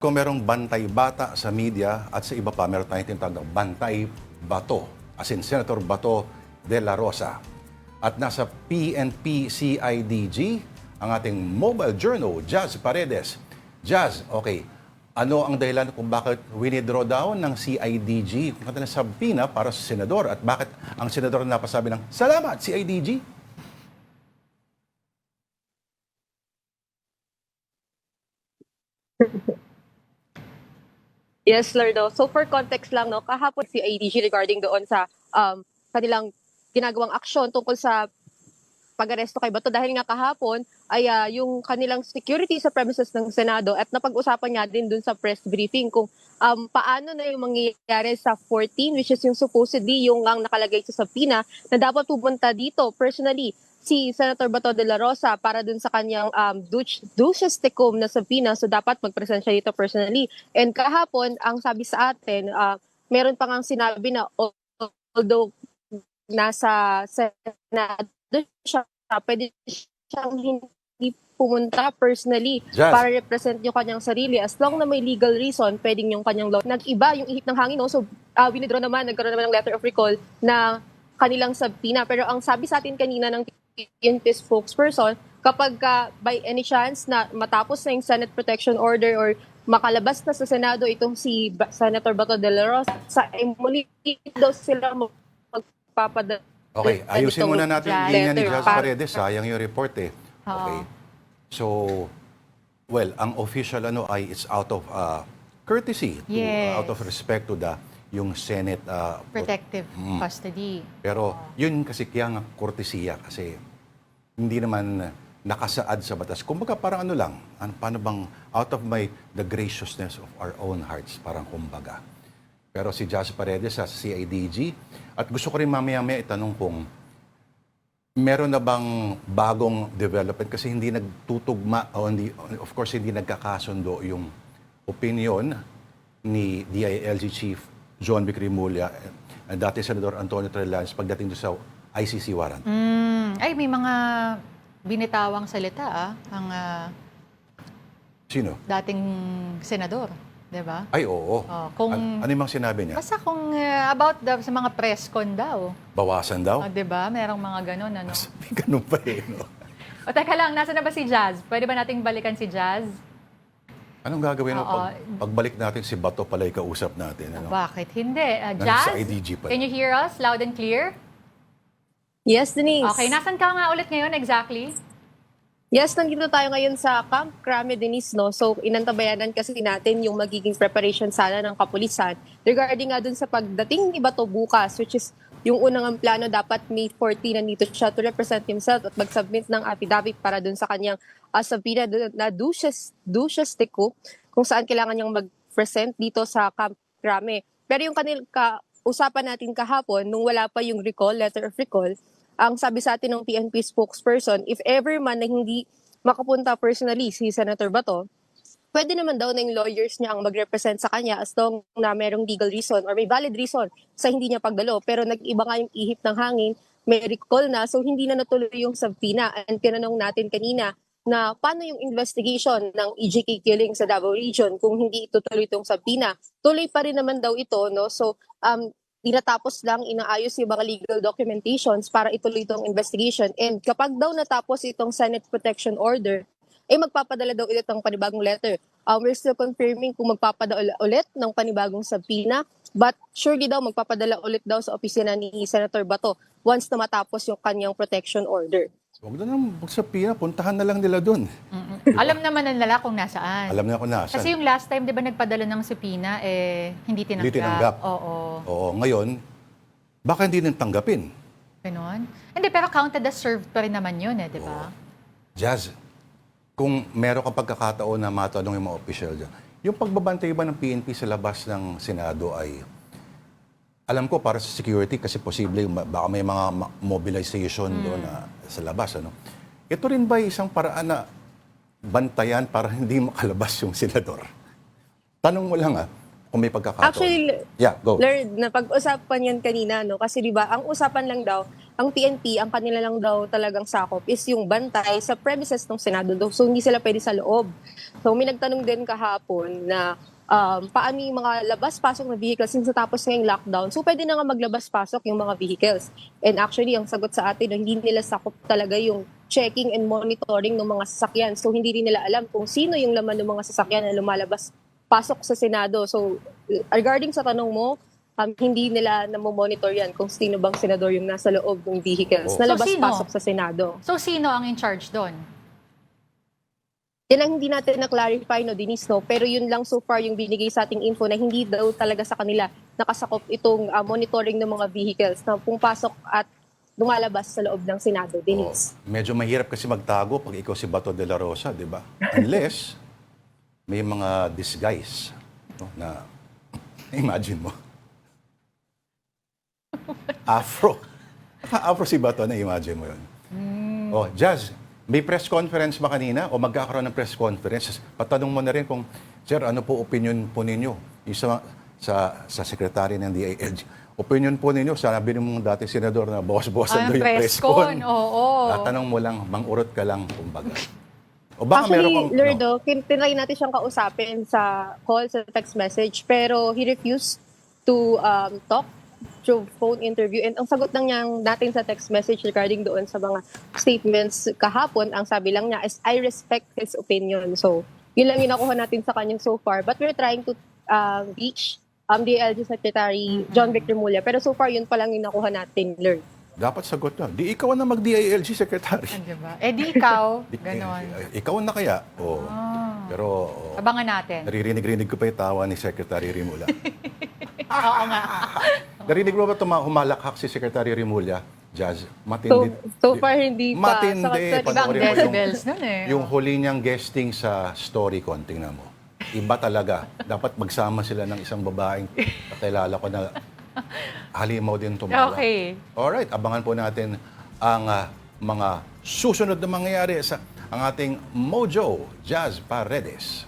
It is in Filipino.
Kung merong bantay bata sa media at sa iba pa, meron tayong tinatawag na bantay bato, as in Senator Bato de la Rosa. At nasa PNP CIDG, ang ating mobile journal, Jazz Paredes. Jazz, okay, ano ang dahilan kung bakit winidraw daw ng CIDG kung kata na sabina para sa senador at bakit ang senador na napasabi ng salamat CIDG? Yes, Lardo. So for context lang, no, kahapon si IDG regarding doon sa kanilang ginagawang aksyon tungkol sa pag-aresto kay Bato dahil nga kahapon ay yung kanilang security sa premises ng Senado at napag-usapan nga din dun sa press briefing kung paano na yung mangyayari sa 14 which is yung supposedly yung ang nakalagay sa subpoena na dapat pupunta dito personally si Senator Bato de la Rosa para dun sa kanyang duces tecum na subpoena, so dapat mag-present siya dito personally. And kahapon, ang sabi sa atin, meron pa ngang sinabi na although nasa Senado siya, pwede siyang hindi pumunta personally Jazz. para represent yung kanyang sarili. As long na may legal reason, pwedeng yung kanyang law. Nag-iba yung ihip ng hangin, no? So, nagkaroon naman ng letter of recall na kanilang subpoena. Pero ang sabi sa atin kanina ng PNP spokesperson, kapag by any chance na matapos na yung Senate Protection Order or makalabas na sa Senado itong si Senator Bato de la Rosa, muli daw sila magpapadala. Okay, ayusin muna natin yung linya ni Jazz Paredes. Sayang yung report eh. Okay. So, well, ang official ay it's out of courtesy, out of respect to yung Senate protective custody. Pero yun kasi kaya nga kortesiya kasi hindi naman nakasaad sa batas. Kumbaga parang ano lang, paano bang out of the graciousness of our own hearts, parang kumbaga. Pero si Jazz Paredes sa CIDG, at gusto ko rin mamaya-maya itanong kung meron na bang bagong development kasi hindi nagtutugma o hindi, of course hindi nagkakasundo yung opinion ni DILG Chief John Vic Rimulya at dati Senador Antonio Trillanes pagdating doon sa ICC warrant. Ay, may mga binitawang salita ang Sino? dating senador, 'di ba? Ay, oo. Kung ano yung mga sinabi niya? basta kung about sa mga press con daw. Bawasan daw? 'Di ba? Merong mga ganun ano. May ganun pa eh, no? O teka lang, nasa na ba si Jazz? Pwede ba nating balikan si Jazz? Anong gagawin mo pagbalik natin si Bato pala kausap natin? Ano? Bakit hindi? Jazz, Sa IDG pala. can you hear us loud and clear? Yes, Denise. Okay, nasan ka nga ulit ngayon exactly? Yes, nandito tayo ngayon sa Camp Crame, Denise, no? So, inantabayanan kasi natin yung magiging preparation sana ng kapulisan regarding nga dun sa pagdating ni Bato bukas, which is yung unang plano dapat May 14 nandito siya to represent himself at mag-submit ng affidavit para dun sa kanyang subpoena na duces tecum kung saan kailangan niyang mag-present dito sa Camp Crame. Pero yung usapan natin kahapon, nung wala pa yung letter of recall, ang sabi sa atin ng PNP spokesperson, if ever man na hindi makapunta personally si Senator Bato, pwede naman daw na yung lawyers niya ang mag-represent sa kanya as long na merong legal reason or may valid reason sa hindi niya pagdalo. Pero nag-iba nga yung ihip ng hangin, may recall na, so hindi na natuloy yung subpoena. And tinanong natin kanina na paano yung investigation ng EJK killing sa Davao Region kung hindi itutuloy itong subpoena. Tuloy pa rin naman daw ito, no? So, tinatapos lang, inaayos yung mga legal documentations para ituloy itong investigation. And kapag daw natapos itong Senate Protection Order, ay magpapadala daw ulit ng panibagong letter. We're still confirming kung magpapadala ulit ng panibagong subpoena, but surely daw magpapadala ulit daw sa opisina ni Senator Bato once na matapos yung kanyang protection order. Huwag na lang magsapina, puntahan na lang nila doon. Alam naman na nila kung nasaan. Alam na kung nasaan. Kasi yung last time, di ba, nagpadala ng subpoena, hindi tinanggap. Hindi tinanggap. Oo. Oo, ngayon, baka hindi nang tanggapin. Ganon? Hindi, pero counted as served pa rin naman yun, di ba? Jazz, kung meron kang pagkakataon na matanong yung mga official dyan, yung pagbabantay ba ng PNP sa labas ng Senado ay, alam ko para sa security kasi posible baka may mga mobilization doon sa labas. Ano? Ito rin ba isang paraan na bantayan para hindi makalabas yung senador? Tanong mo lang Kung may pagkakataon. Actually, yeah, go. Lord, na pag-usapan yan kanina, no? Kasi di ba, ang usapan lang daw, ang PNP, ang kanila lang daw talagang sakop is yung bantay sa premises ng Senado daw. So, hindi sila pwede sa loob. So, may nagtanong din kahapon na paano yung mga labas-pasok na vehicles since natapos ngayong lockdown. So, pwede na nga maglabas-pasok yung mga vehicles. And actually, ang sagot sa atin, hindi nila sakop talaga yung checking and monitoring ng mga sasakyan. So, hindi rin nila alam kung sino yung laman ng mga sasakyan na lumalabas pasok sa Senado. So, regarding sa tanong mo, hindi nila namomonitor yan kung sino bang senador yung nasa loob ng vehicles Oh. na So, labas-pasok sino? sa Senado. So, sino ang in charge doon? Yan ang hindi natin na-clarify, no, Denise, no? Pero yun lang so far yung binigay sa ating info na hindi daw talaga sa kanila nakasakop itong monitoring ng mga vehicles na pumapasok at lumalabas sa loob ng Senado, Denise. Medyo mahirap kasi magtago pag ikaw si Bato de la Rosa, di ba? Unless may mga disguise, no, na imagine mo. Afro. Afro si Bato, na imagine mo yun. Oh, Jazz, may press conference ba kanina o magkakaroon ng press conference? Patanong mo na rin kung, Sir, ano po opinion po ninyo yung sa secretary ng DILG? Opinion po ninyo, sabi ng mga dati senador na boss-bossan daw yung press con. Oo. Tatanong mo lang, mangurot ka lang, kumbaga. O baka Actually, meron kang... Lordo, tinry natin siyang kausapin sa call, sa text message, pero he refused to talk through phone interview. And ang sagot lang niyang natin sa text message regarding doon sa mga statements kahapon, ang sabi lang niya is, I respect his opinion. So, yun lang yung nakuha natin sa kanya so far. But we're trying to reach DLG Secretary John Victor Mulya. Pero so far, yun pa lang yung nakuha natin, Lord. Dapat sagot na. Di ikaw na mag-DILG secretary. Diba? Eh di ikaw, ganon. Ikaw na kaya? Oo. Pero Abangan natin. naririnig-rinig ko pa yung tawa ni Secretary Rimulya. Oo nga. Narinig mo ba humalakhak si Secretary Rimulya? Jazz, matindi. So far, hindi pa. Matindi. Sa- Ibang Panoorin mo decibels nun eh. Yung huli niyang guesting sa StoryCon, tingnan mo. Iba talaga. Dapat magsama sila ng isang babaeng kakilala ko na halimaw din tumawa. Okay. Alright, abangan po natin ang mga susunod na mangyayari sa ang ating Mojo Jazz Paredes.